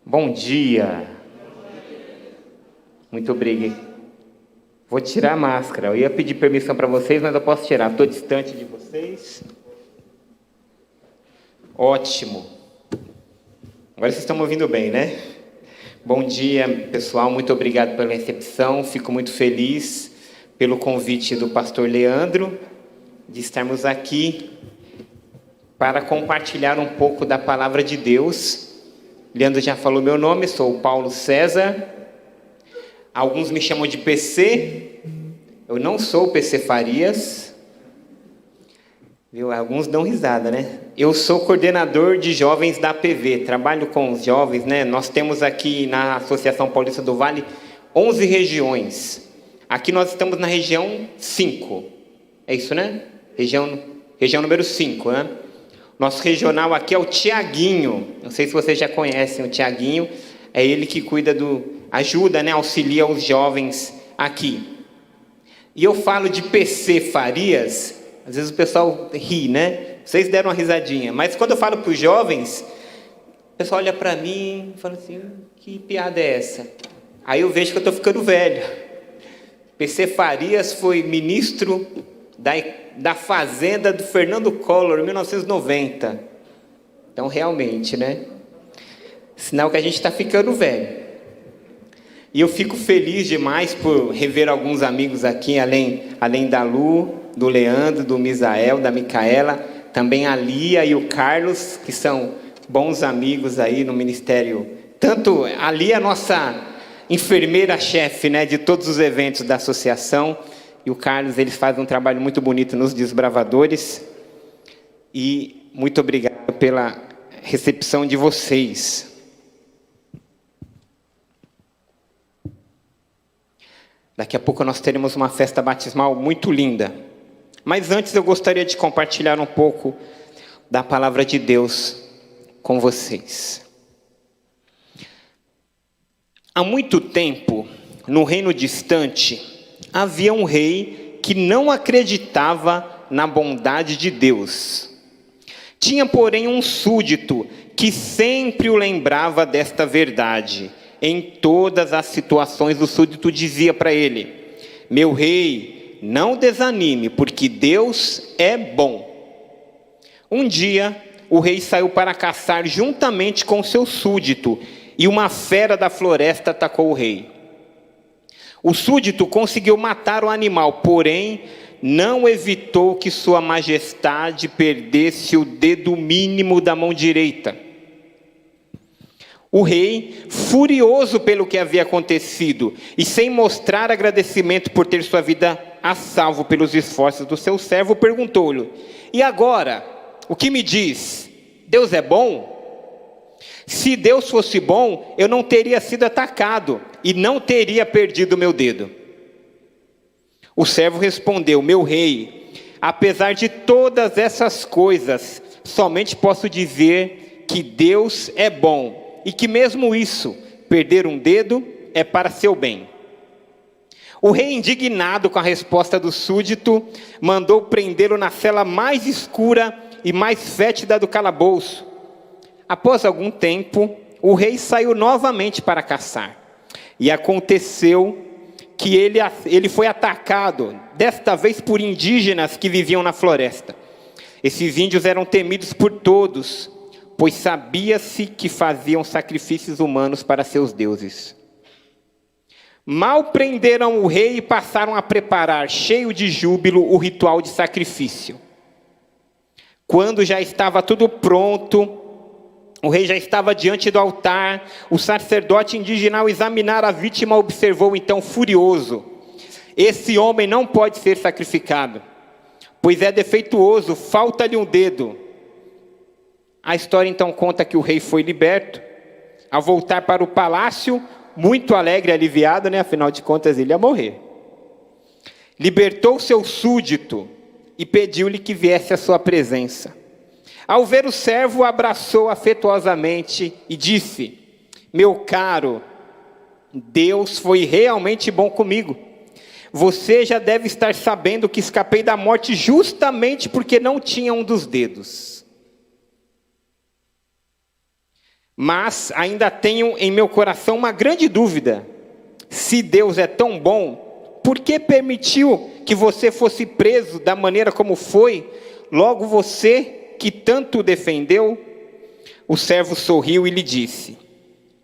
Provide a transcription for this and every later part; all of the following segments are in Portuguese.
Bom dia. Muito obrigado. Vou tirar a máscara. Eu ia pedir permissão para vocês, mas eu posso tirar. Estou distante de vocês. Ótimo. Agora vocês estão me ouvindo bem, né? Bom dia, pessoal. Muito obrigado pela recepção. Fico muito feliz pelo convite do pastor Leandro de estarmos aqui para compartilhar um pouco da palavra de Deus. Leandro já falou meu nome, sou o Paulo César. Alguns me chamam de PC. Eu não sou o PC Farias. Viu? Alguns dão risada, né? Eu sou coordenador de jovens da APV. Trabalho com os jovens, né? Nós temos aqui na Associação Paulista do Vale 11 regiões. Aqui nós estamos na região 5. É isso, né? Região número 5, né? Nosso regional aqui é o Tiaguinho. Não sei se vocês já conhecem o Tiaguinho. É ele que cuida ajuda, né? Auxilia os jovens aqui. E eu falo de PC Farias, às vezes o pessoal ri, né? Vocês deram uma risadinha. Mas quando eu falo para os jovens, o pessoal olha para mim e fala assim, que piada é essa? Aí eu vejo que eu estou ficando velho. PC Farias foi ministro da Fazenda do Fernando Collor, em 1990. Então, realmente, né? Sinal que a gente está ficando velho. E eu fico feliz demais por rever alguns amigos aqui, além da Lu, do Leandro, do Misael, da Micaela, também a Lia e o Carlos, que são bons amigos aí no ministério. Tanto a Lia é a nossa enfermeira-chefe, né, de todos os eventos da associação, e o Carlos, eles fazem um trabalho muito bonito nos Desbravadores. E muito obrigado pela recepção de vocês. Daqui a pouco nós teremos uma festa batismal muito linda. Mas antes eu gostaria de compartilhar um pouco da palavra de Deus com vocês. Há muito tempo, no reino distante, havia um rei que não acreditava na bondade de Deus. Tinha, porém, um súdito que sempre o lembrava desta verdade. Em todas as situações, o súdito dizia para ele: meu rei, não desanime, porque Deus é bom. Um dia, o rei saiu para caçar juntamente com seu súdito, e uma fera da floresta atacou o rei. O súdito conseguiu matar o animal, porém não evitou que sua majestade perdesse o dedo mínimo da mão direita. O rei, furioso pelo que havia acontecido e sem mostrar agradecimento por ter sua vida a salvo pelos esforços do seu servo, perguntou-lhe: e agora, o que me diz? Deus é bom? Se Deus fosse bom, eu não teria sido atacado e não teria perdido meu dedo. O servo respondeu: meu rei, apesar de todas essas coisas, somente posso dizer que Deus é bom e que mesmo isso, perder um dedo é para seu bem. O rei, indignado com a resposta do súdito, mandou prendê-lo na cela mais escura e mais fétida do calabouço. Após algum tempo, o rei saiu novamente para caçar. E aconteceu que ele foi atacado, desta vez por indígenas que viviam na floresta. Esses índios eram temidos por todos, pois sabia-se que faziam sacrifícios humanos para seus deuses. Mal prenderam o rei e passaram a preparar, cheio de júbilo, o ritual de sacrifício. Quando já estava tudo pronto, o rei já estava diante do altar. O sacerdote indígena, ao examinar a vítima, observou então furioso: esse homem não pode ser sacrificado, pois é defeituoso, falta-lhe um dedo. A história então conta que o rei foi liberto. Ao voltar para o palácio, muito alegre e aliviado, né? Afinal de contas ele ia morrer. Libertou seu súdito e pediu-lhe que viesse à sua presença. Ao ver o servo, o abraçou afetuosamente e disse: meu caro, Deus foi realmente bom comigo. Você já deve estar sabendo que escapei da morte justamente porque não tinha um dos dedos. Mas ainda tenho em meu coração uma grande dúvida. Se Deus é tão bom, por que permitiu que você fosse preso da maneira como foi? Logo você que tanto o defendeu? O servo sorriu e lhe disse: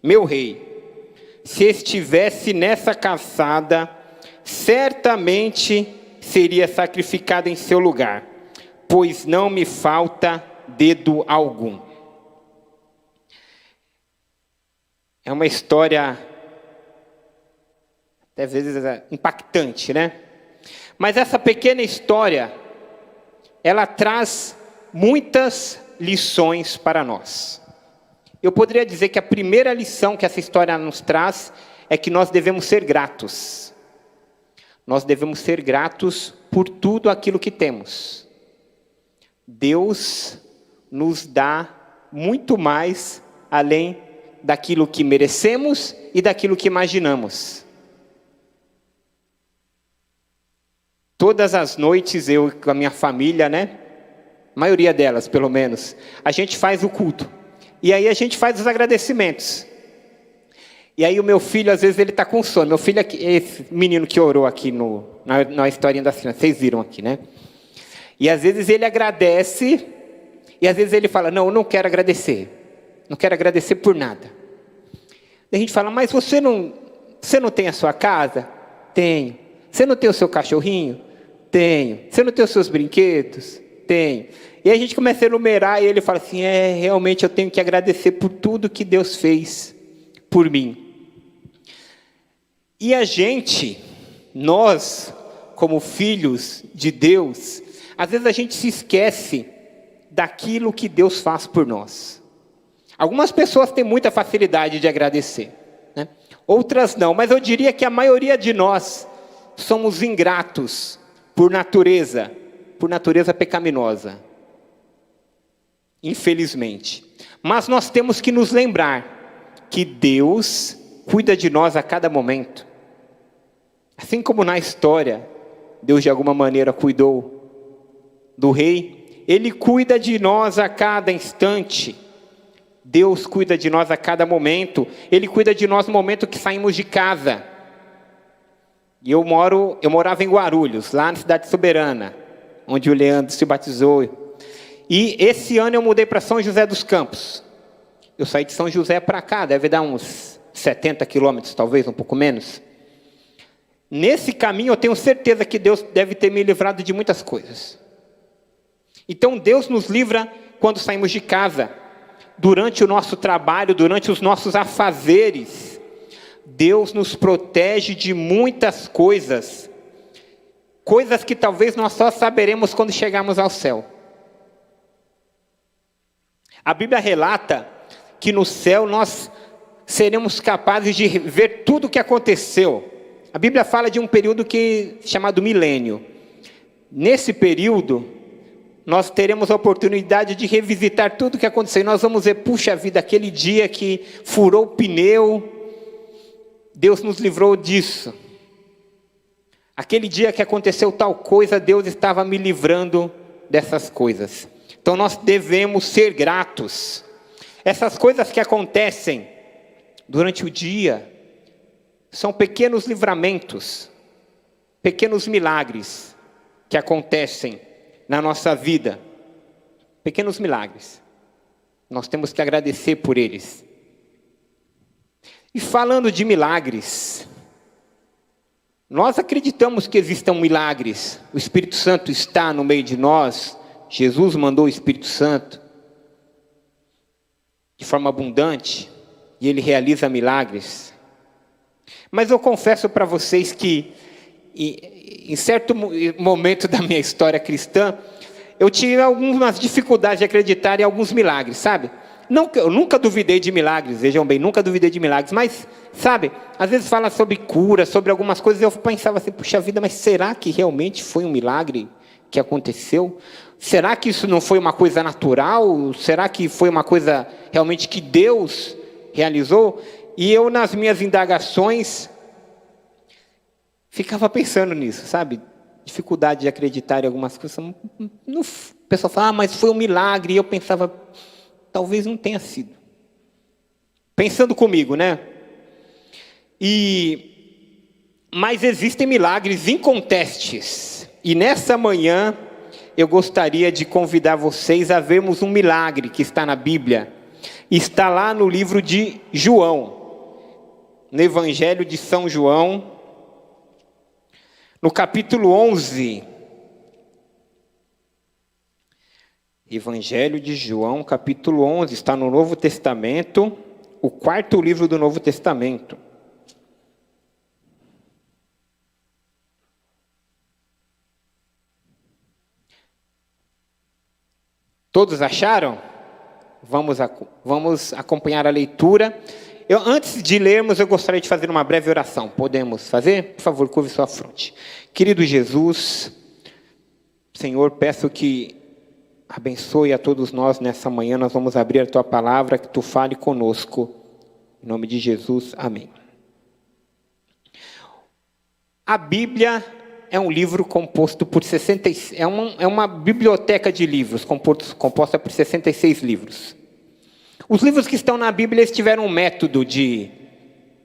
meu rei, se estivesse nessa caçada, certamente seria sacrificado em seu lugar, pois não me falta dedo algum. É uma história, às vezes, impactante, né? Mas essa pequena história, ela traz muitas lições para nós. Eu poderia dizer que a primeira lição que essa história nos traz é que nós devemos ser gratos. Nós devemos ser gratos por tudo aquilo que temos. Deus nos dá muito mais além daquilo que merecemos e daquilo que imaginamos. Todas as noites, eu com a minha família, né? A maioria delas, pelo menos, a gente faz o culto. E aí a gente faz os agradecimentos. E aí o meu filho, às vezes, ele está com sono. Meu filho, esse menino que orou aqui na historinha da cena, vocês viram aqui, né? E às vezes ele agradece, e às vezes ele fala: não, eu não quero agradecer. Não quero agradecer por nada. Daí a gente fala: mas você não tem a sua casa? Tenho. Você não tem o seu cachorrinho? Tenho. Você não tem os seus brinquedos? Tenho. E aí a gente começa a enumerar, e ele fala assim: realmente eu tenho que agradecer por tudo que Deus fez por mim. E a gente, nós, como filhos de Deus, às vezes a gente se esquece daquilo que Deus faz por nós. Algumas pessoas têm muita facilidade de agradecer, né? Outras não, mas eu diria que a maioria de nós somos ingratos por natureza pecaminosa, infelizmente. Mas nós temos que nos lembrar que Deus cuida de nós a cada momento. Assim como na história, Deus de alguma maneira cuidou do rei, Ele cuida de nós a cada instante. Deus cuida de nós a cada momento. Ele cuida de nós no momento que saímos de casa. E eu morava em Guarulhos, lá na cidade Soberana, onde o Leandro se batizou. E esse ano eu mudei para São José dos Campos. Eu saí de São José para cá, deve dar uns 70 quilômetros, talvez, um pouco menos. Nesse caminho eu tenho certeza que Deus deve ter me livrado de muitas coisas. Então Deus nos livra quando saímos de casa, durante o nosso trabalho, durante os nossos afazeres. Deus nos protege de muitas coisas. Coisas que talvez nós só saberemos quando chegarmos ao céu. A Bíblia relata que no céu nós seremos capazes de ver tudo o que aconteceu. A Bíblia fala de um período chamado milênio. Nesse período, nós teremos a oportunidade de revisitar tudo o que aconteceu. E nós vamos ver, puxa vida, aquele dia que furou o pneu, Deus nos livrou disso. Aquele dia que aconteceu tal coisa, Deus estava me livrando dessas coisas. Então nós devemos ser gratos. Essas coisas que acontecem durante o dia são pequenos livramentos, pequenos milagres que acontecem na nossa vida. Pequenos milagres. Nós temos que agradecer por eles. E falando de milagres, nós acreditamos que existam milagres. O Espírito Santo está no meio de nós. Jesus mandou o Espírito Santo de forma abundante, e Ele realiza milagres. Mas eu confesso para vocês que, em certo momento da minha história cristã, eu tive algumas dificuldades de acreditar em alguns milagres, sabe? Eu nunca duvidei de milagres, vejam bem, nunca duvidei de milagres, mas, sabe, às vezes fala sobre cura, sobre algumas coisas, eu pensava assim, puxa vida, mas será que realmente foi um milagre que aconteceu? Será que isso não foi uma coisa natural? Será que foi uma coisa realmente que Deus realizou? E eu, nas minhas indagações, ficava pensando nisso, sabe? Dificuldade de acreditar em algumas coisas. O pessoal fala, mas foi um milagre. E eu pensava, talvez não tenha sido. Pensando comigo, né? Mas existem milagres incontestes. E nessa manhã, eu gostaria de convidar vocês a vermos um milagre que está na Bíblia. Está lá no livro de João, no Evangelho de São João, no capítulo 11. Evangelho de João, capítulo 11, está no Novo Testamento, o quarto livro do Novo Testamento. Todos acharam? Vamos acompanhar a leitura. Antes de lermos, eu gostaria de fazer uma breve oração. Podemos fazer? Por favor, curve sua fronte. Querido Jesus, Senhor, peço que abençoe a todos nós nessa manhã. Nós vamos abrir a Tua palavra, que Tu fale conosco. Em nome de Jesus, amém. A Bíblia é um livro composto por 66... É uma biblioteca de livros composta por 66 livros. Os livros que estão na Bíblia, eles tiveram um método de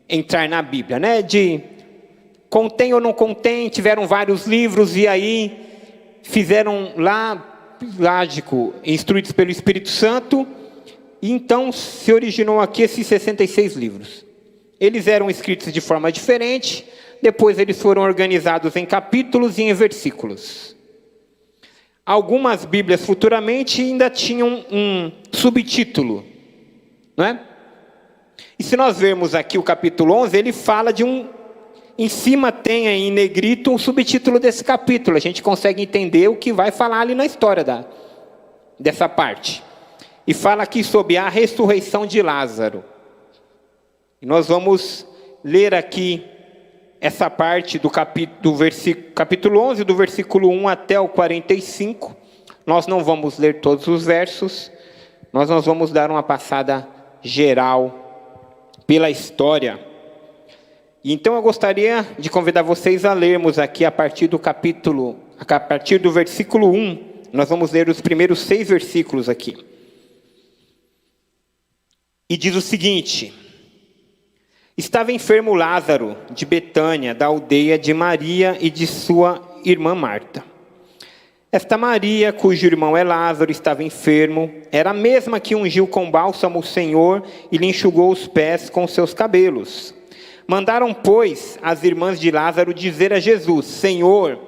entrar na Bíblia, né? De contém ou não contém, tiveram vários livros e aí fizeram lá, lógico, instruídos pelo Espírito Santo, e então se originou aqui esses 66 livros. Eles eram escritos de forma diferente, depois eles foram organizados em capítulos e em versículos. Algumas Bíblias futuramente ainda tinham um subtítulo, não é? E se nós vermos aqui o capítulo 11, ele fala de em cima tem aí em negrito um subtítulo desse capítulo. A gente consegue entender o que vai falar ali na história dessa parte. E fala aqui sobre a ressurreição de Lázaro. E nós vamos ler aqui essa parte do capítulo 11, do versículo 1 até o 45. Nós não vamos ler todos os versos. Nós vamos dar uma passada geral pela história. Então eu gostaria de convidar vocês a lermos aqui a partir do versículo 1. Nós vamos ler os primeiros 6 versículos aqui. E diz o seguinte: estava enfermo Lázaro de Betânia, da aldeia de Maria e de sua irmã Marta. Esta Maria, cujo irmão é Lázaro, estava enfermo, era a mesma que ungiu com bálsamo o Senhor e lhe enxugou os pés com seus cabelos. Mandaram, pois, as irmãs de Lázaro dizer a Jesus: Senhor,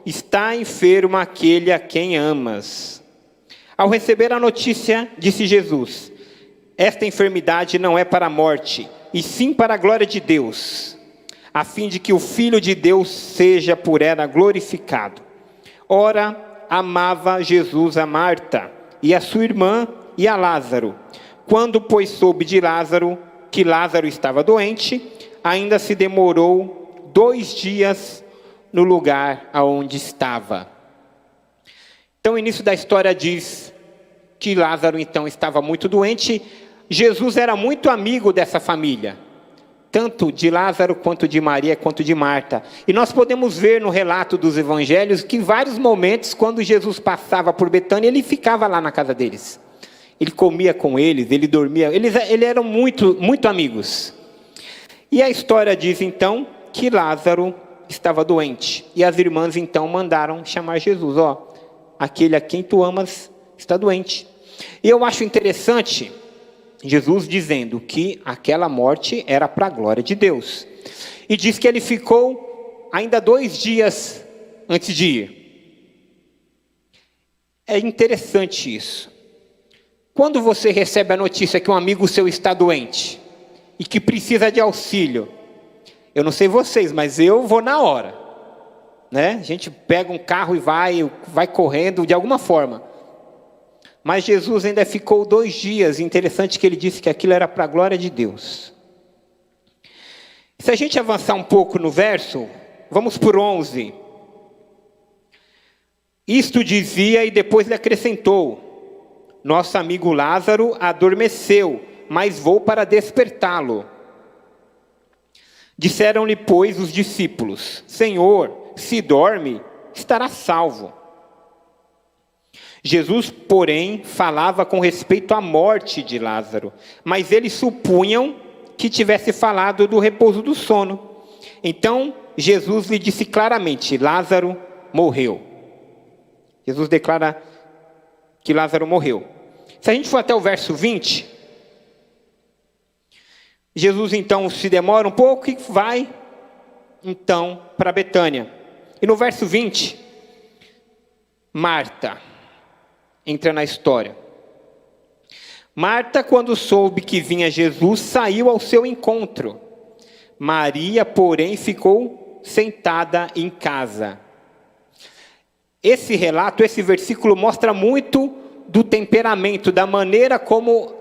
está enfermo aquele a quem amas. Ao receber a notícia, disse Jesus: esta enfermidade não é para a morte, e sim para a glória de Deus, a fim de que o Filho de Deus seja por ela glorificado. Ora, amava Jesus a Marta, e a sua irmã, e a Lázaro. Quando, pois, soube de Lázaro, que Lázaro estava doente, ainda se demorou 2 dias no lugar aonde estava. Então, o início da história diz que Lázaro, então, estava muito doente. Jesus era muito amigo dessa família, tanto de Lázaro, quanto de Maria, quanto de Marta. E nós podemos ver no relato dos evangelhos que em vários momentos, quando Jesus passava por Betânia, ele ficava lá na casa deles. Ele comia com eles, ele dormia, eles eram muito, muito amigos. E a história diz então que Lázaro estava doente. E as irmãs então mandaram chamar Jesus: aquele a quem tu amas está doente. E eu acho interessante Jesus dizendo que aquela morte era para a glória de Deus. E diz que ele ficou ainda 2 dias antes de ir. É interessante isso. Quando você recebe a notícia que um amigo seu está doente e que precisa de auxílio, eu não sei vocês, mas eu vou na hora, né? A gente pega um carro e vai correndo de alguma forma. Mas Jesus ainda ficou 2 dias. Interessante que ele disse que aquilo era para a glória de Deus. Se a gente avançar um pouco no verso, vamos por 11. Isto dizia e depois lhe acrescentou: nosso amigo Lázaro adormeceu, mas vou para despertá-lo. Disseram-lhe, pois, os discípulos: Senhor, se dorme, estará salvo. Jesus, porém, falava com respeito à morte de Lázaro, mas eles supunham que tivesse falado do repouso do sono. Então, Jesus lhe disse claramente: Lázaro morreu. Jesus declara que Lázaro morreu. Se a gente for até o verso 20, Jesus então se demora um pouco e vai então para Betânia. E no verso 20, Marta entra na história. Marta, quando soube que vinha Jesus, saiu ao seu encontro. Maria, porém, ficou sentada em casa. Esse relato, esse versículo mostra muito do temperamento, da maneira como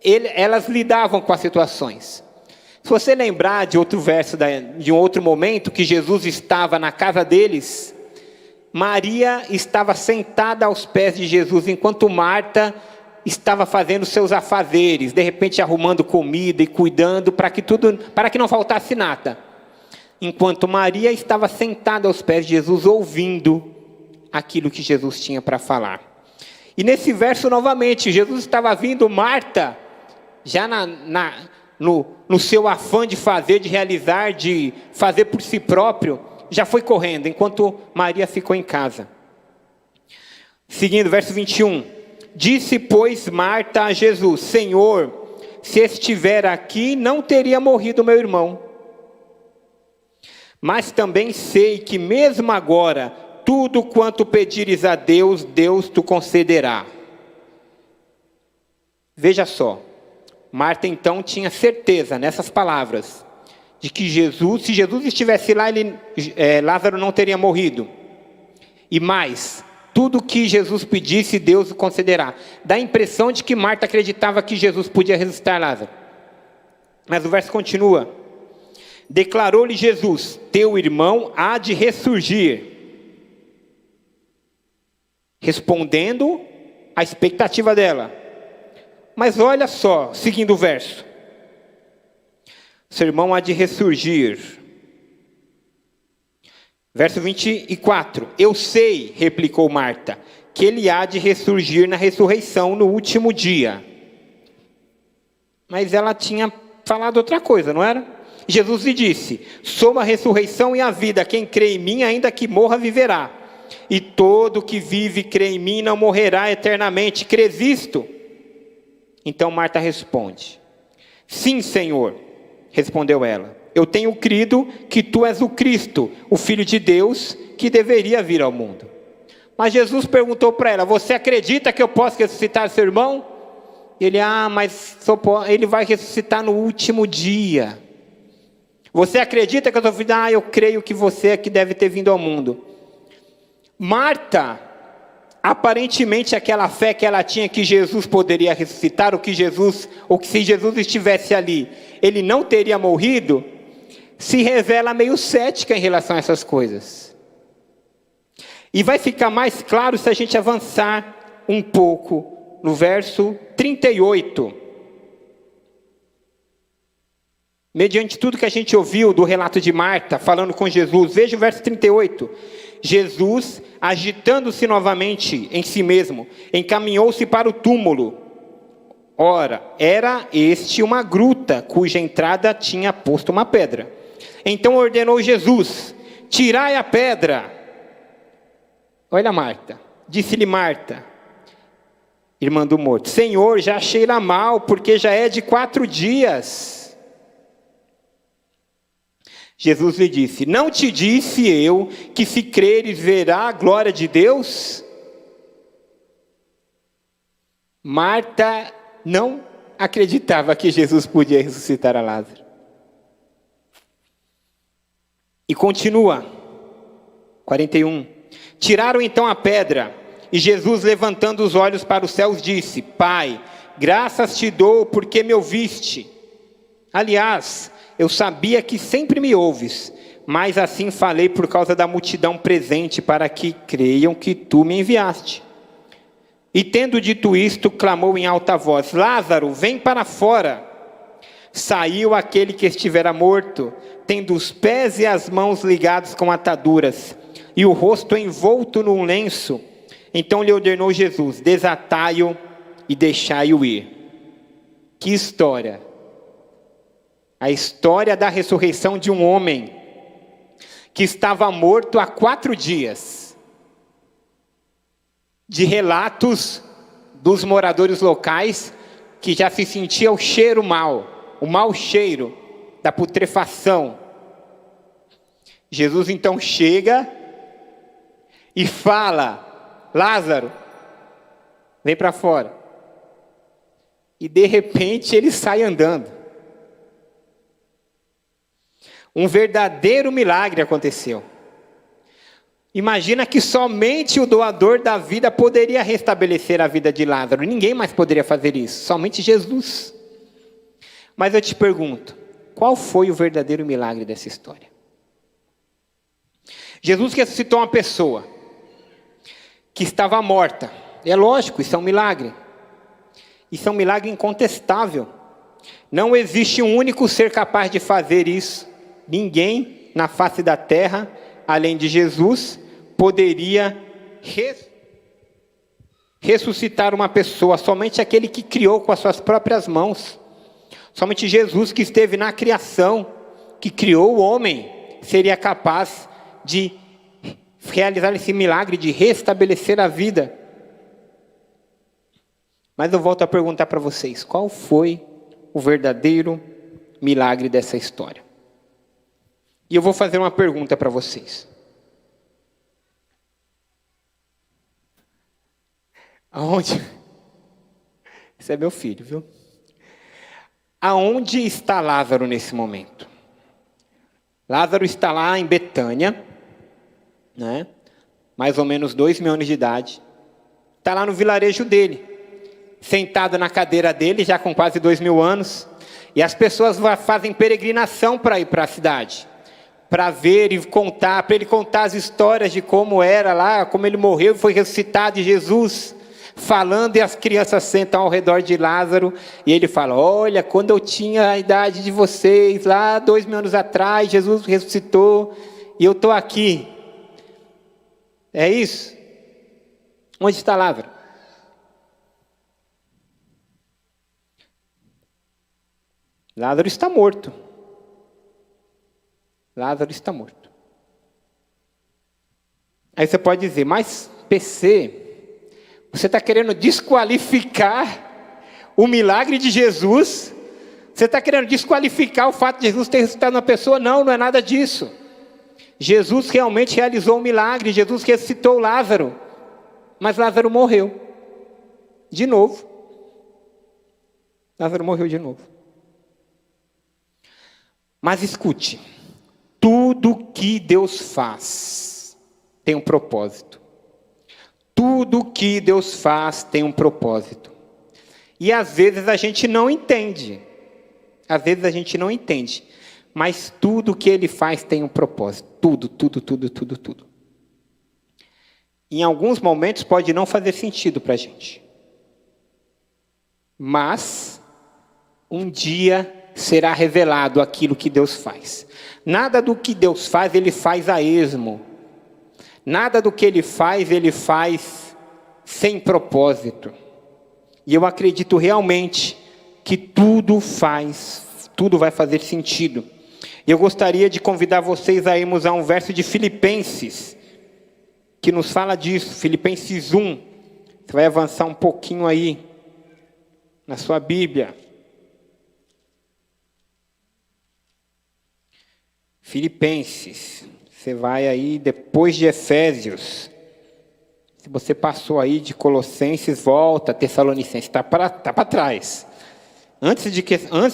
elas lidavam com as situações. Se você lembrar de outro verso, de um outro momento, que Jesus estava na casa deles, Maria estava sentada aos pés de Jesus, enquanto Marta estava fazendo seus afazeres, de repente arrumando comida e cuidando para que não faltasse nada. Enquanto Maria estava sentada aos pés de Jesus, ouvindo aquilo que Jesus tinha para falar. E nesse verso novamente, Jesus estava vindo, Marta, já no seu afã de fazer, de realizar, de fazer por si próprio, já foi correndo, enquanto Maria ficou em casa. Seguindo, verso 21. Disse, pois, Marta a Jesus: Senhor, se estiver aqui, não teria morrido meu irmão. Mas também sei que mesmo agora, tudo quanto pedires a Deus, Deus te concederá. Veja só, Marta então tinha certeza nessas palavras, de que se Jesus estivesse lá, Lázaro não teria morrido. E mais, tudo que Jesus pedisse, Deus o concederá. Dá a impressão de que Marta acreditava que Jesus podia ressuscitar Lázaro. Mas o verso continua. Declarou-lhe Jesus: teu irmão há de ressurgir. Respondendo à expectativa dela. Mas olha só, seguindo o verso. Seu irmão há de ressurgir. Verso 24. Eu sei, replicou Marta, que ele há de ressurgir na ressurreição no último dia. Mas ela tinha falado outra coisa, não era? Jesus lhe disse: sou a ressurreição e a vida, quem crê em mim, ainda que morra, viverá. E todo que vive e crê em mim não morrerá eternamente. Crês isto? Então Marta responde: sim, Senhor. Respondeu ela: eu tenho crido que tu és o Cristo, o Filho de Deus, que deveria vir ao mundo. Mas Jesus perguntou para ela: você acredita que eu posso ressuscitar seu irmão? Ele: mas ele vai ressuscitar no último dia. Você acredita que eu estou vindo? Eu creio que você é que deve ter vindo ao mundo. Marta, aparentemente aquela fé que ela tinha que Jesus poderia ressuscitar, ou que se Jesus estivesse ali, ele não teria morrido, se revela meio cética em relação a essas coisas. E vai ficar mais claro se a gente avançar um pouco no verso 38. Mediante tudo que a gente ouviu do relato de Marta falando com Jesus, veja o verso 38. Jesus, agitando-se novamente em si mesmo, encaminhou-se para o túmulo. Ora, era este uma gruta, cuja entrada tinha posto uma pedra. Então ordenou Jesus: tirai a pedra. Olha Marta, disse-lhe Marta, irmã do morto: Senhor, já cheira mal, porque já é de 4 dias. Jesus lhe disse: não te disse eu que se creres verá a glória de Deus? Marta não acreditava que Jesus podia ressuscitar a Lázaro. E continua, 41. Tiraram então a pedra, e Jesus, levantando os olhos para os céus, disse: Pai, graças te dou porque me ouviste. Aliás, eu sabia que sempre me ouves, mas assim falei por causa da multidão presente, para que creiam que tu me enviaste. E tendo dito isto, clamou em alta voz: Lázaro, vem para fora. Saiu aquele que estivera morto, tendo os pés e as mãos ligados com ataduras, e o rosto envolto num lenço. Então lhe ordenou Jesus: desatai-o e deixai-o ir. Que história! A história da ressurreição de um homem que estava morto há 4 dias. De relatos dos moradores locais que já se sentia o cheiro mau, o mau cheiro da putrefação. Jesus então chega e fala: Lázaro, vem para fora. E de repente ele sai andando. Um verdadeiro milagre aconteceu. Imagina que somente o doador da vida poderia restabelecer a vida de Lázaro. Ninguém mais poderia fazer isso, somente Jesus. Mas eu te pergunto, qual foi o verdadeiro milagre dessa história? Jesus ressuscitou uma pessoa que estava morta. É lógico, isso é um milagre. Isso é um milagre incontestável. Não existe um único ser capaz de fazer isso. Ninguém na face da terra, além de Jesus, poderia ressuscitar uma pessoa. Somente aquele que criou com as suas próprias mãos. Somente Jesus, que esteve na criação, que criou o homem, seria capaz de realizar esse milagre de restabelecer a vida. Mas eu volto a perguntar para vocês: qual foi o verdadeiro milagre dessa história? E eu vou fazer uma pergunta para vocês. Aonde? Esse é meu filho, viu? Aonde está Lázaro nesse momento? Lázaro está lá em Betânia, né? Mais ou menos 2.000 anos de idade. Está lá no vilarejo dele, sentado na cadeira dele, já com quase 2.000 anos. E as pessoas fazem peregrinação para ir para a cidade, para ver e contar, para ele contar as histórias de como era lá, como ele morreu e foi ressuscitado, e Jesus falando, e as crianças sentam ao redor de Lázaro, e ele fala: olha, quando eu tinha a idade de vocês, lá 2.000 anos atrás, Jesus ressuscitou, e eu estou aqui. É isso? Onde está Lázaro? Lázaro está morto. Lázaro está morto. Aí você pode dizer: mas PC, você está querendo desqualificar o milagre de Jesus? Você está querendo desqualificar o fato de Jesus ter ressuscitado uma pessoa? Não, não é nada disso. Jesus realmente realizou um milagre. Jesus ressuscitou Lázaro. Mas Lázaro morreu. De novo. Lázaro morreu de novo. Mas escute. Tudo que Deus faz tem um propósito. Tudo que Deus faz tem um propósito. E às vezes a gente não entende. Às vezes a gente não entende. Mas tudo que Ele faz tem um propósito. Tudo, tudo, tudo, tudo, tudo. Em alguns momentos pode não fazer sentido para a gente. Mas um dia será revelado aquilo que Deus faz. Nada do que Deus faz, Ele faz a esmo. Nada do que Ele faz sem propósito. E eu acredito realmente que tudo vai fazer sentido. Eu gostaria de convidar vocês a irmos a um verso de Filipenses, que nos fala disso, Filipenses 1. Você vai avançar um pouquinho aí, na sua Bíblia. Filipenses, você vai aí depois de Efésios. Se você passou aí de Colossenses, volta, Tessalonicenses, está para trás. Antes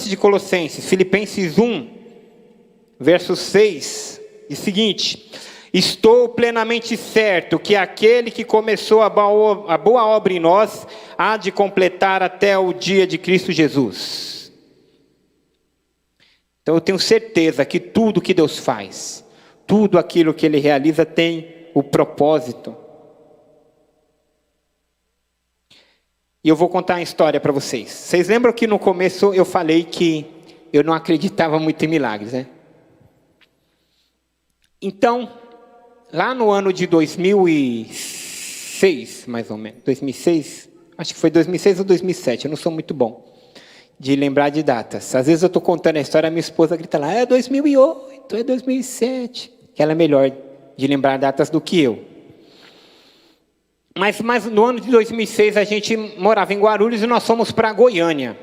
de Colossenses, Filipenses 1, verso 6, diz o seguinte: estou plenamente certo que aquele que começou a boa obra em nós, há de completar até o dia de Cristo Jesus. Então eu tenho certeza que tudo que Deus faz, tudo aquilo que Ele realiza tem o propósito. E eu vou contar uma história para vocês. Vocês lembram que no começo eu falei que eu não acreditava muito em milagres, né? Então, lá no ano de 2006, 2006, mais ou menos. 2006? Acho que foi 2006 ou 2007, eu não sou muito bom de lembrar de datas. Às vezes eu estou contando a história, a minha esposa grita lá, é 2008, é 2007. Que ela é melhor de lembrar datas do que eu. Mas no ano de 2006, a gente morava em Guarulhos e nós fomos para Goiânia.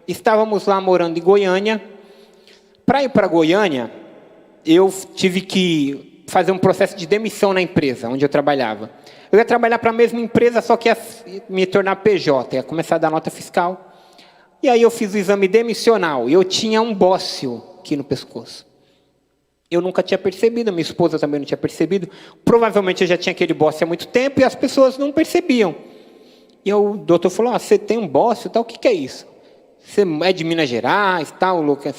Estávamos lá morando em Goiânia. Para ir para Goiânia, eu tive que fazer um processo de demissão na empresa onde eu trabalhava. Eu ia trabalhar para a mesma empresa, só que ia me tornar PJ, ia começar a dar nota fiscal. E aí eu fiz o exame demissional e eu tinha um bócio aqui no pescoço. Eu nunca tinha percebido, minha esposa também não tinha percebido. Provavelmente eu já tinha aquele bócio há muito tempo e as pessoas não percebiam. E o doutor falou, você tem um bócio, tal, o que é isso? Você é de Minas Gerais, tal, Lucas?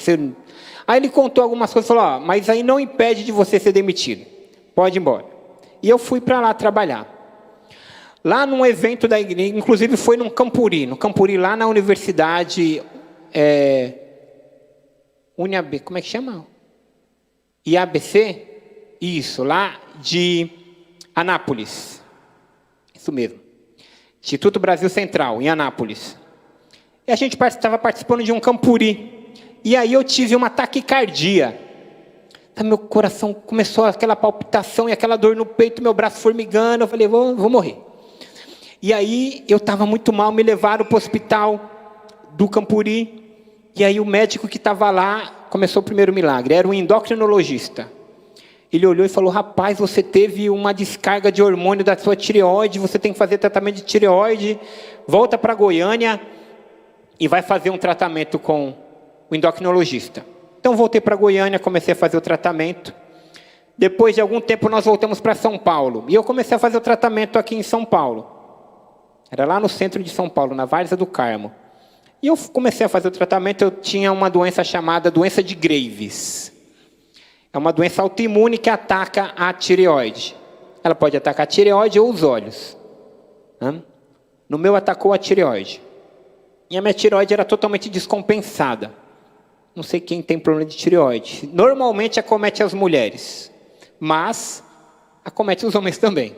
Aí ele contou algumas coisas e falou, mas aí não impede de você ser demitido. Pode ir embora. E eu fui para lá trabalhar. Lá num evento da igreja, inclusive foi no Campuri lá na universidade, UniAB, como é que chama? IABC? Isso, lá de Anápolis. Isso mesmo. Instituto Brasil Central, em Anápolis. E a gente estava participando de um Campuri. E aí eu tive uma taquicardia. Meu coração começou aquela palpitação e aquela dor no peito, meu braço formigando. Eu falei, vou morrer. E aí eu estava muito mal, me levaram para o hospital do Campuri. E aí o médico que estava lá, começou o primeiro milagre, era um endocrinologista. Ele olhou e falou, rapaz, você teve uma descarga de hormônio da sua tireoide, você tem que fazer tratamento de tireoide, volta para Goiânia e vai fazer um tratamento com o endocrinologista. Então voltei para Goiânia, comecei a fazer o tratamento. Depois de algum tempo nós voltamos para São Paulo. E eu comecei a fazer o tratamento aqui em São Paulo. Era lá no centro de São Paulo, na Várzea do Carmo. E eu comecei a fazer o tratamento, eu tinha uma doença chamada doença de Graves. É uma doença autoimune que ataca a tireoide. Ela pode atacar a tireoide ou os olhos. No meu atacou a tireoide. E a minha tireoide era totalmente descompensada. Não sei quem tem problema de tireoide. Normalmente acomete as mulheres, mas acomete os homens também.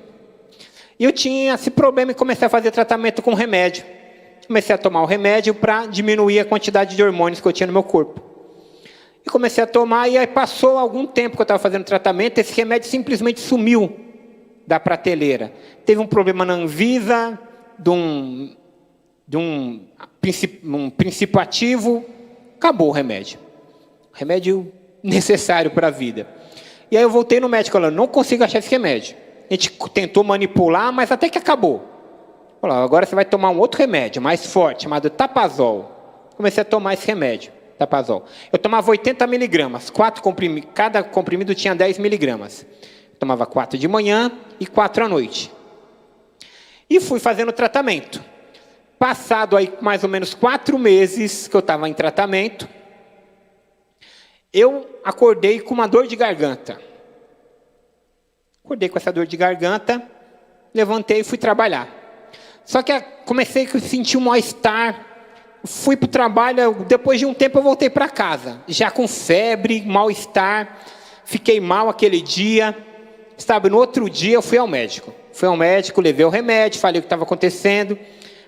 E eu tinha esse problema e comecei a fazer tratamento com remédio. Comecei a tomar o remédio para diminuir a quantidade de hormônios que eu tinha no meu corpo. E comecei a tomar, e aí passou algum tempo que eu estava fazendo tratamento, esse remédio simplesmente sumiu da prateleira. Teve um problema na Anvisa, de um princípio ativo, acabou o remédio. Remédio necessário para a vida. E aí eu voltei no médico, falando, não consigo achar esse remédio. A gente tentou manipular, mas até que acabou. Falou, agora você vai tomar um outro remédio, mais forte, chamado Tapazol. Comecei a tomar esse remédio, Tapazol. Eu tomava 80 miligramas, cada comprimido tinha 10 miligramas. Eu tomava 4 de manhã e 4 à noite. E fui fazendo tratamento. Passado aí mais ou menos 4 meses que eu estava em tratamento, eu acordei com uma dor de garganta. Acordei com essa dor de garganta, levantei e fui trabalhar. Só que comecei a sentir um mal-estar, fui para o trabalho, depois de um tempo eu voltei para casa, já com febre, mal-estar, fiquei mal aquele dia, sabe, no outro dia eu fui ao médico. Fui ao médico, levei o remédio, falei o que estava acontecendo,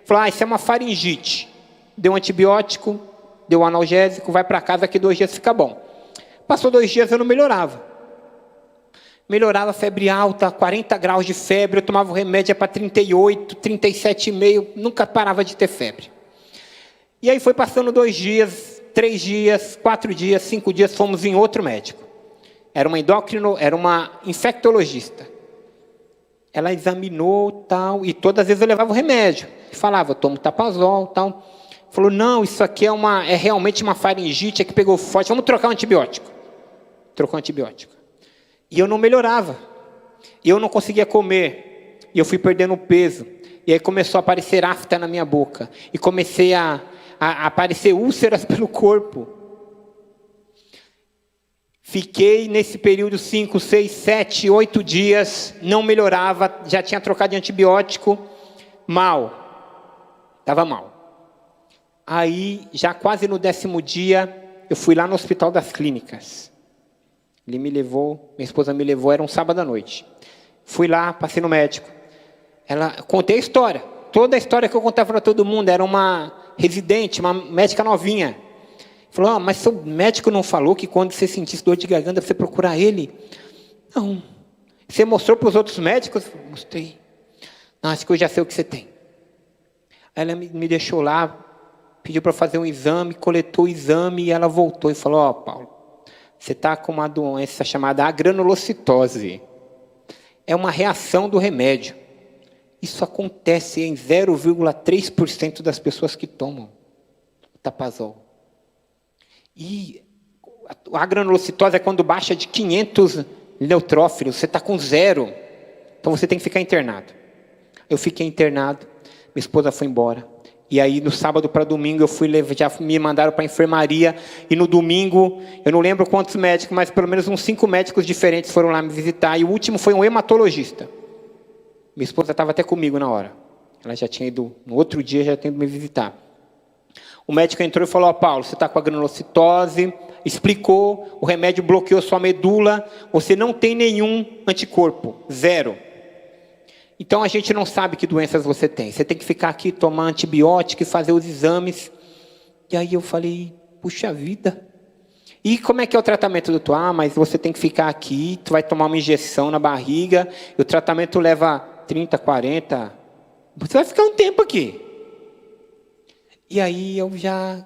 falou, isso é uma faringite, deu um antibiótico, deu um analgésico, vai para casa que 2 dias fica bom. Passou 2 dias eu não melhorava. Melhorava, febre alta, 40 graus de febre, eu tomava o remédio para 38, 37,5, nunca parava de ter febre. E aí foi passando 2 dias, 3 dias, 4 dias, 5 dias, fomos em outro médico. Era uma infectologista. Ela examinou, tal, e todas as vezes eu levava o remédio. Falava, eu tomo Tapazol, tal. Falou, não, isso aqui é realmente uma faringite, que pegou forte, vamos trocar um antibiótico. Trocou um antibiótico. E eu não melhorava. E eu não conseguia comer. E eu fui perdendo peso. E aí começou a aparecer afta na minha boca. E comecei a aparecer úlceras pelo corpo. Fiquei nesse período 5, 6, 7, 8 dias. Não melhorava. Já tinha trocado de antibiótico. Mal. Estava mal. Aí, já quase no 10º dia, eu fui lá no Hospital das Clínicas. Ele me levou, minha esposa me levou, era um sábado à noite. Fui lá, passei no médico. Contei a história. Toda a história que eu contava para todo mundo. Era uma residente, uma médica novinha. Falou, mas seu médico não falou que quando você sentisse dor de garganta, você procurar ele? Não. Você mostrou para os outros médicos? Mostrei. Não, acho que eu já sei o que você tem. Aí ela me deixou lá, pediu para fazer um exame, coletou o exame e ela voltou e falou, Paulo, você está com uma doença chamada agranulocitose. É uma reação do remédio. Isso acontece em 0,3% das pessoas que tomam Tapazol. E a granulocitose é quando baixa de 500 neutrófilos, você está com 0. Então você tem que ficar internado. Eu fiquei internado, minha esposa foi embora. E aí no sábado para domingo já me mandaram para a enfermaria. E no domingo, eu não lembro quantos médicos, mas pelo menos uns 5 médicos diferentes foram lá me visitar. E o último foi um hematologista. Minha esposa estava até comigo na hora. Ela já tinha ido, no outro dia já tinha ido me visitar. O médico entrou e falou, Paulo, você está com a granulocitose, explicou, o remédio bloqueou sua medula, você não tem nenhum anticorpo, 0. Então a gente não sabe que doenças você tem. Você tem que ficar aqui, tomar antibiótico e fazer os exames. E aí eu falei, puxa vida. E como é que é o tratamento, doutor? Mas você tem que ficar aqui, tu vai tomar uma injeção na barriga, e o tratamento leva 30, 40. Você vai ficar um tempo aqui. E aí eu já...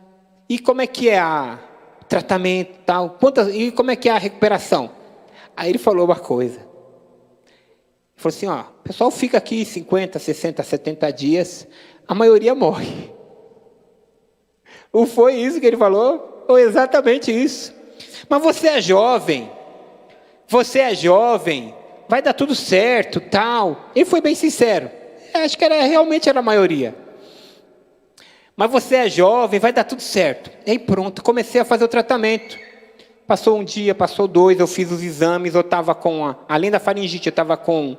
E como é que é o tratamento e tal? E como é que é a recuperação? Aí ele falou uma coisa. Ele falou assim, o pessoal fica aqui 50, 60, 70 dias, a maioria morre. Não foi isso que ele falou? Foi exatamente isso. Mas você é jovem, vai dar tudo certo, tal. Ele foi bem sincero. Acho que realmente era a maioria. Mas você é jovem, vai dar tudo certo. E aí pronto, comecei a fazer o tratamento. Passou um dia, passou 2, eu fiz os exames, eu estava com, além da faringite, eu estava com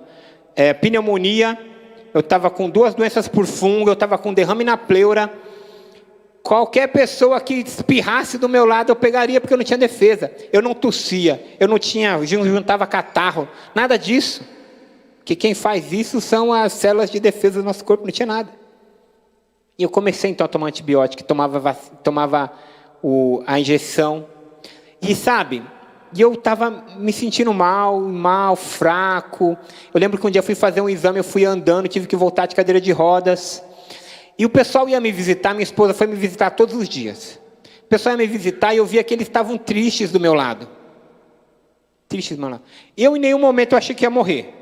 pneumonia, eu estava com 2 doenças por fungo, eu estava com derrame na pleura. Qualquer pessoa que espirrasse do meu lado, eu pegaria, porque eu não tinha defesa. Eu não tossia, eu não juntava catarro, nada disso. Porque quem faz isso são as células de defesa do nosso corpo, não tinha nada. E eu comecei então a tomar antibiótico, tomava a injeção. E sabe, eu estava me sentindo mal, fraco. Eu lembro que um dia eu fui fazer um exame, eu fui andando, tive que voltar de cadeira de rodas. E o pessoal ia me visitar, minha esposa foi me visitar todos os dias. O pessoal ia me visitar e eu via que eles estavam tristes do meu lado. Tristes do meu lado. Eu em nenhum momento eu achei que ia morrer.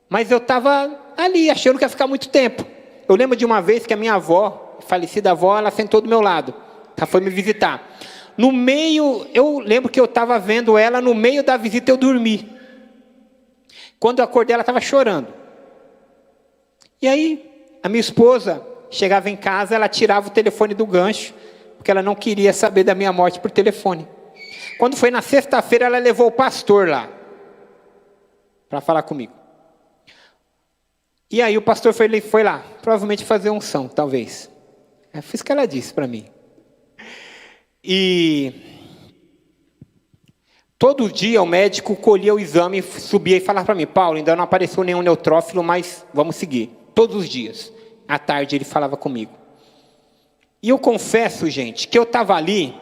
Mas eu estava ali, achando que ia ficar muito tempo. Eu lembro de uma vez que a minha avó, falecida avó, ela sentou do meu lado. Ela foi me visitar. No meio, eu lembro que eu estava vendo ela, no meio da visita eu dormi. Quando eu acordei, ela estava chorando. E aí, a minha esposa chegava em casa, ela tirava o telefone do gancho, porque ela não queria saber da minha morte por telefone. Quando foi na sexta-feira, ela levou o pastor lá, para falar comigo. E aí o pastor foi lá, provavelmente fazer unção, talvez. Foi isso que ela disse para mim. E todo dia o médico colhia o exame, subia e falava para mim, Paulo, ainda não apareceu nenhum neutrófilo, mas vamos seguir. Todos os dias, à tarde ele falava comigo. E eu confesso, gente, que eu estava ali,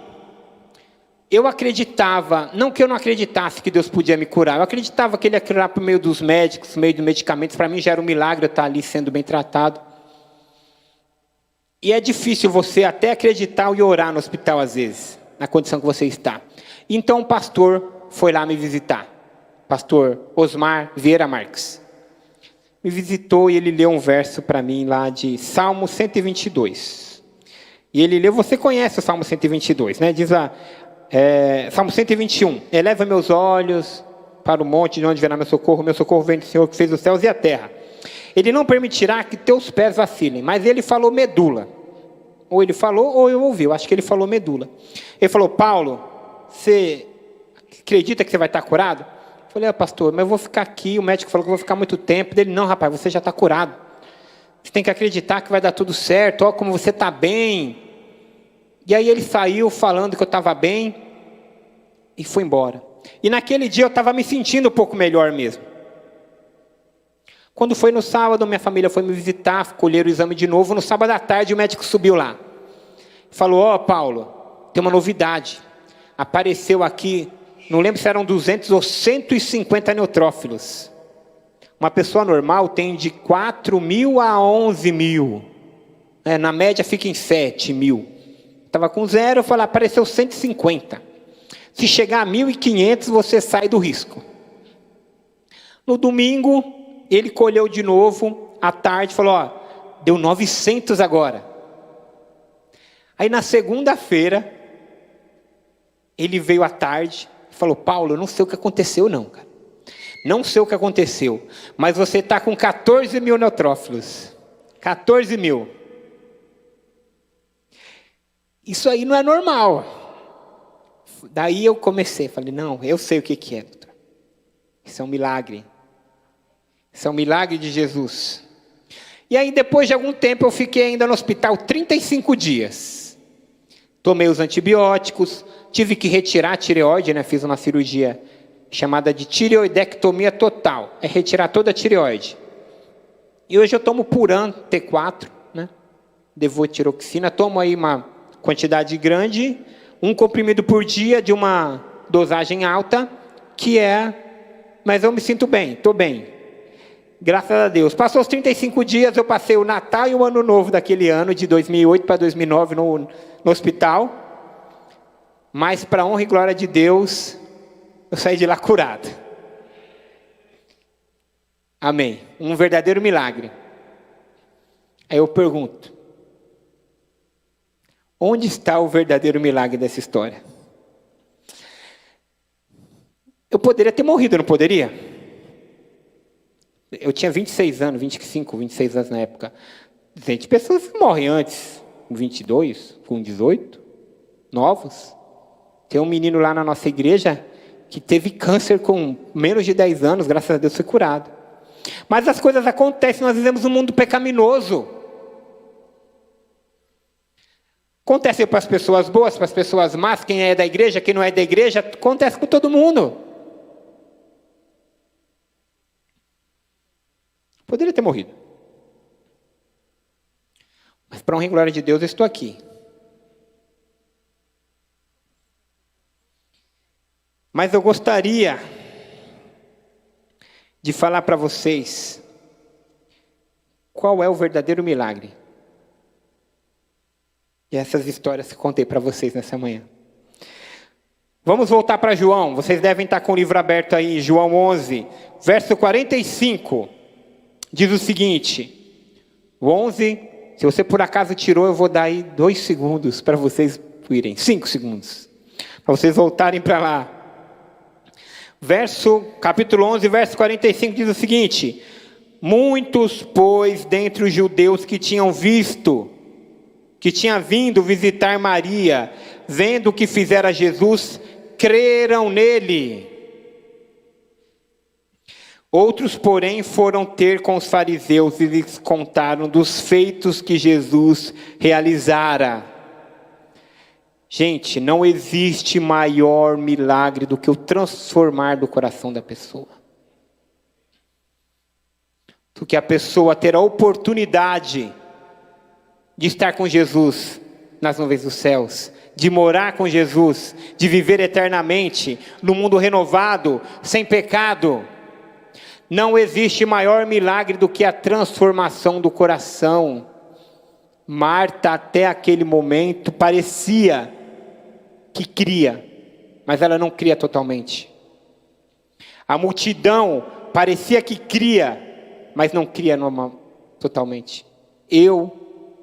eu acreditava, não que eu não acreditasse que Deus podia me curar, eu acreditava que Ele ia curar por meio dos médicos, por meio dos medicamentos. Para mim já era um milagre eu estar ali sendo bem tratado. E é difícil você até acreditar e orar no hospital às vezes, na condição que você está. Então o pastor foi lá me visitar, pastor Osmar Vieira Marques. Me visitou e ele leu um verso para mim lá de Salmo 122. E ele leu, você conhece o Salmo 122, né? Diz lá, Salmo 121, eleva meus olhos para o monte de onde virá meu socorro vem do Senhor que fez os céus e a terra. Ele não permitirá que teus pés vacilem, mas ele falou medula. Ou ele falou, ou eu ouvi, eu acho que ele falou medula. Ele falou, Paulo, você acredita que você vai estar curado? Eu falei, pastor, mas eu vou ficar aqui, o médico falou que eu vou ficar muito tempo. Ele, não, rapaz, você já está curado. Você tem que acreditar que vai dar tudo certo, olha como você está bem. E aí ele saiu falando que eu estava bem e foi embora. E naquele dia eu estava me sentindo um pouco melhor mesmo. Quando foi no sábado, minha família foi me visitar, colheram o exame de novo. No sábado à tarde, o médico subiu lá. Falou, ó, Paulo, tem uma novidade. Apareceu aqui, não lembro se eram 200 ou 150 neutrófilos. Uma pessoa normal tem de 4.000 a 11.000. Na média fica em 7.000. Estava com 0, eu falei, apareceu 150. Se chegar a 1.500, você sai do risco. No domingo, ele colheu de novo, à tarde, falou, ó, deu 900 agora. Aí na segunda-feira, ele veio à tarde e falou, Paulo, eu não sei o que aconteceu não, cara. Não sei o que aconteceu, mas você está com 14.000 neutrófilos. 14.000. Isso aí não é normal. Daí eu comecei, falei, não, eu sei o que é, doutor. Isso é um milagre. Isso é um milagre de Jesus. E aí depois de algum tempo eu fiquei ainda no hospital 35 dias. Tomei os antibióticos, tive que retirar a tireoide, fiz uma cirurgia chamada de tireoidectomia total. É retirar toda a tireoide. E hoje eu tomo Puran T4, Devotiroxina, tomo aí uma quantidade grande, um comprimido por dia de uma dosagem alta, mas eu me sinto bem, estou bem. Graças a Deus. Passou os 35 dias, eu passei o Natal e o Ano Novo daquele ano, de 2008 para 2009, no hospital. Mas, para a honra e glória de Deus, eu saí de lá curado. Amém. Um verdadeiro milagre. Aí eu pergunto, onde está o verdadeiro milagre dessa história? Eu poderia ter morrido, não poderia? Eu tinha 26 anos, 25, 26 anos na época. Gente, pessoas que morrem antes, com 22, com 18, novos. Tem um menino lá na nossa igreja que teve câncer com menos de 10 anos, graças a Deus foi curado. Mas as coisas acontecem, nós vivemos um mundo pecaminoso. Acontece para as pessoas boas, para as pessoas más, quem é da igreja, quem não é da igreja, acontece com todo mundo. Poderia ter morrido. Mas para honra e glória de Deus, eu estou aqui. Mas eu gostaria de falar para vocês qual é o verdadeiro milagre. E essas histórias que contei para vocês nessa manhã. Vamos voltar para João. Vocês devem estar com o livro aberto aí, João 11, verso 45. Diz o seguinte, o 11, se você por acaso tirou, eu vou dar aí 2 segundos para vocês irem, 5 segundos, para vocês voltarem para lá. Capítulo 11, verso 45 diz o seguinte, muitos, pois, dentre os judeus que tinham vindo visitar Maria, vendo o que fizera Jesus, creram nele. Outros, porém, foram ter com os fariseus e lhes contaram dos feitos que Jesus realizara. Gente, não existe maior milagre do que o transformar do coração da pessoa. Do que a pessoa ter a oportunidade de estar com Jesus nas nuvens dos céus, de morar com Jesus, de viver eternamente no mundo renovado, sem pecado. Não existe maior milagre do que a transformação do coração. Marta, até aquele momento, parecia que cria, mas ela não cria totalmente. A multidão parecia que cria, mas não cria totalmente. Eu,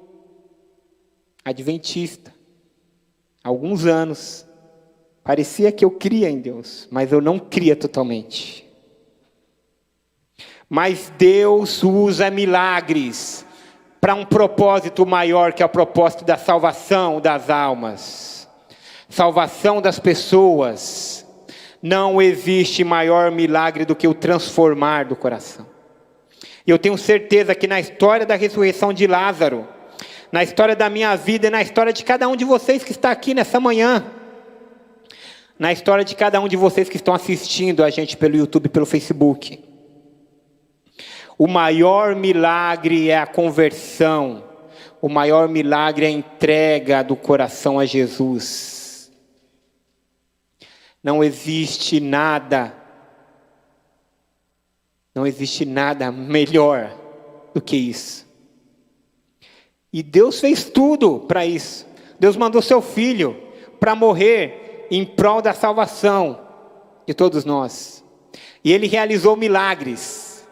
adventista, há alguns anos, parecia que eu cria em Deus, mas eu não cria totalmente. Mas Deus usa milagres para um propósito maior, que é o propósito da salvação das almas, salvação das pessoas. Não existe maior milagre do que o transformar do coração. E eu tenho certeza que na história da ressurreição de Lázaro, na história da minha vida e na história de cada um de vocês que está aqui nessa manhã, na história de cada um de vocês que estão assistindo a gente pelo YouTube, pelo Facebook, O maior milagre é a conversão. O maior milagre é a entrega do coração a Jesus. Não existe nada melhor do que isso. E Deus fez tudo para isso. Deus mandou seu Filho para morrer em prol da salvação de todos nós. E Ele realizou milagres,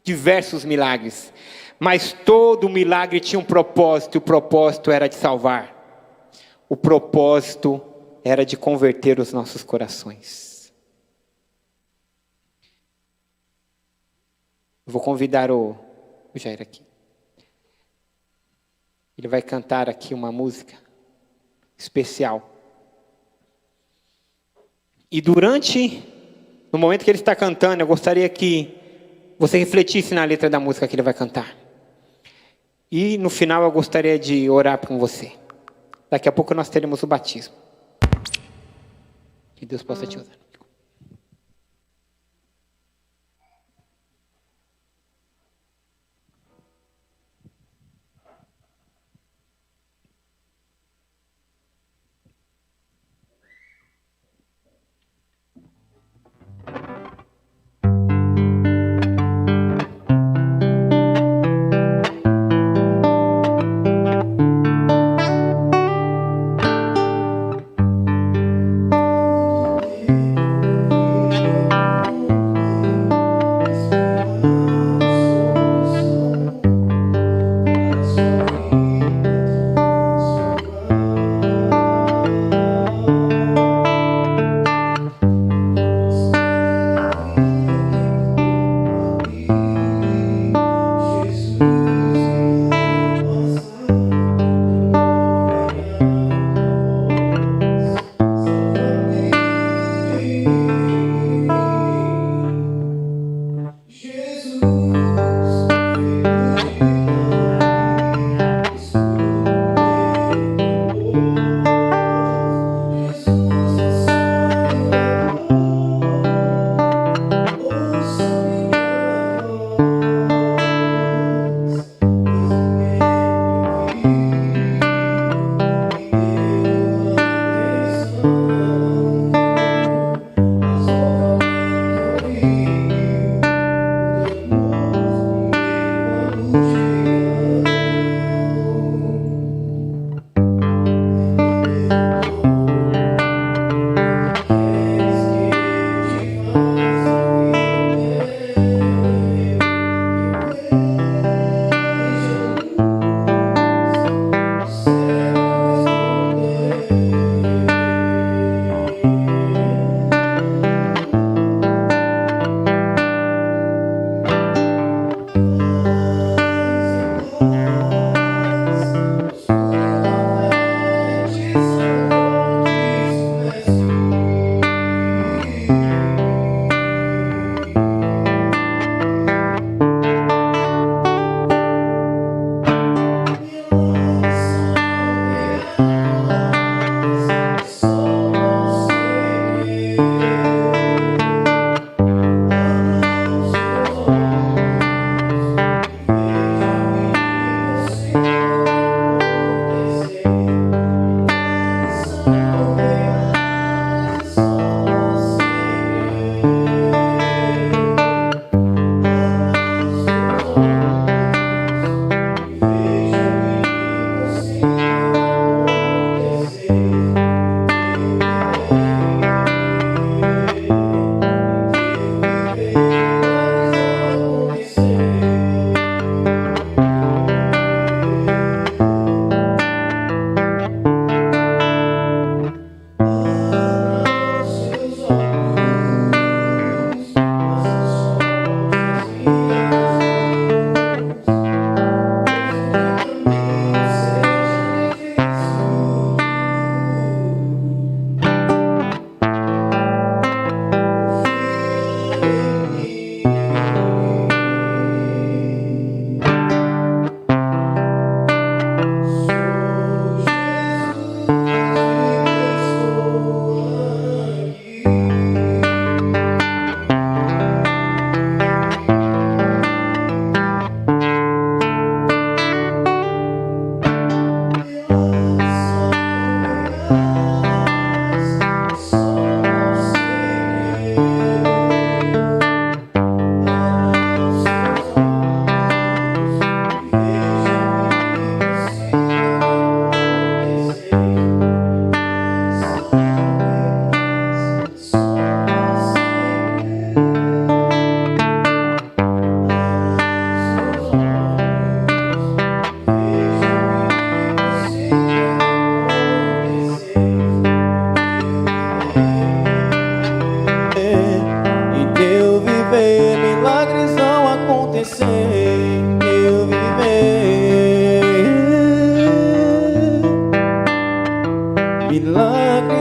diversos milagres. Mas todo milagre tinha um propósito, e o propósito era de salvar. O propósito era de converter os nossos corações. Eu vou convidar o Jair aqui. Ele vai cantar aqui uma música especial. E no momento que ele está cantando, eu gostaria que você refletisse na letra da música que ele vai cantar. E no final eu gostaria de orar com você. Daqui a pouco nós teremos o batismo. Que Deus possa te usar.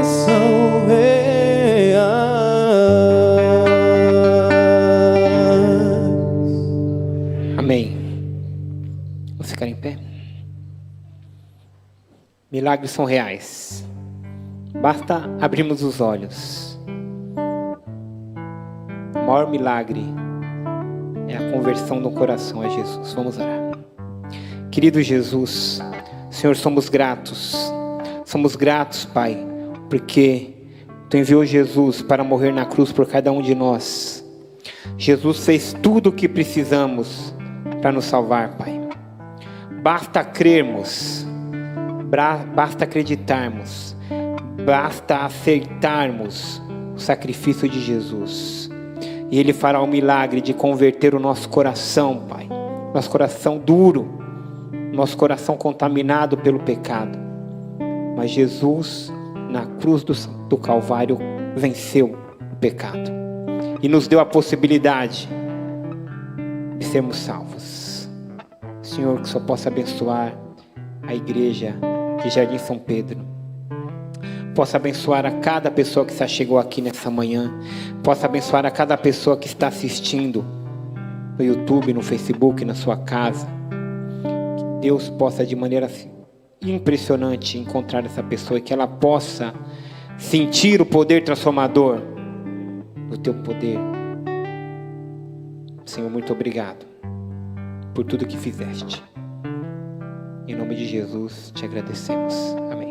são reais. Amém. Vamos ficar em pé? Milagres são reais. Basta abrirmos os olhos. O maior milagre é a conversão do coração a Jesus. Vamos orar. Querido Jesus, Senhor, somos gratos. Somos gratos, Pai, porque Tu enviou Jesus para morrer na cruz por cada um de nós. Jesus fez tudo o que precisamos para nos salvar, Pai. Basta crermos, basta acreditarmos, basta aceitarmos o sacrifício de Jesus. E Ele fará o milagre de converter o nosso coração, Pai. Nosso coração duro, nosso coração contaminado pelo pecado. Mas Jesus, na cruz do Calvário, venceu o pecado. E nos deu a possibilidade de sermos salvos. Senhor, que o Senhor possa abençoar a igreja de Jardim São Pedro. Possa abençoar a cada pessoa que já chegou aqui nessa manhã. Possa abençoar a cada pessoa que está assistindo no YouTube, no Facebook, na sua casa. Que Deus possa de maneira impressionante encontrar essa pessoa e que ela possa sentir o poder transformador do Teu poder. Senhor, muito obrigado por tudo que fizeste. Em nome de Jesus te agradecemos. Amém.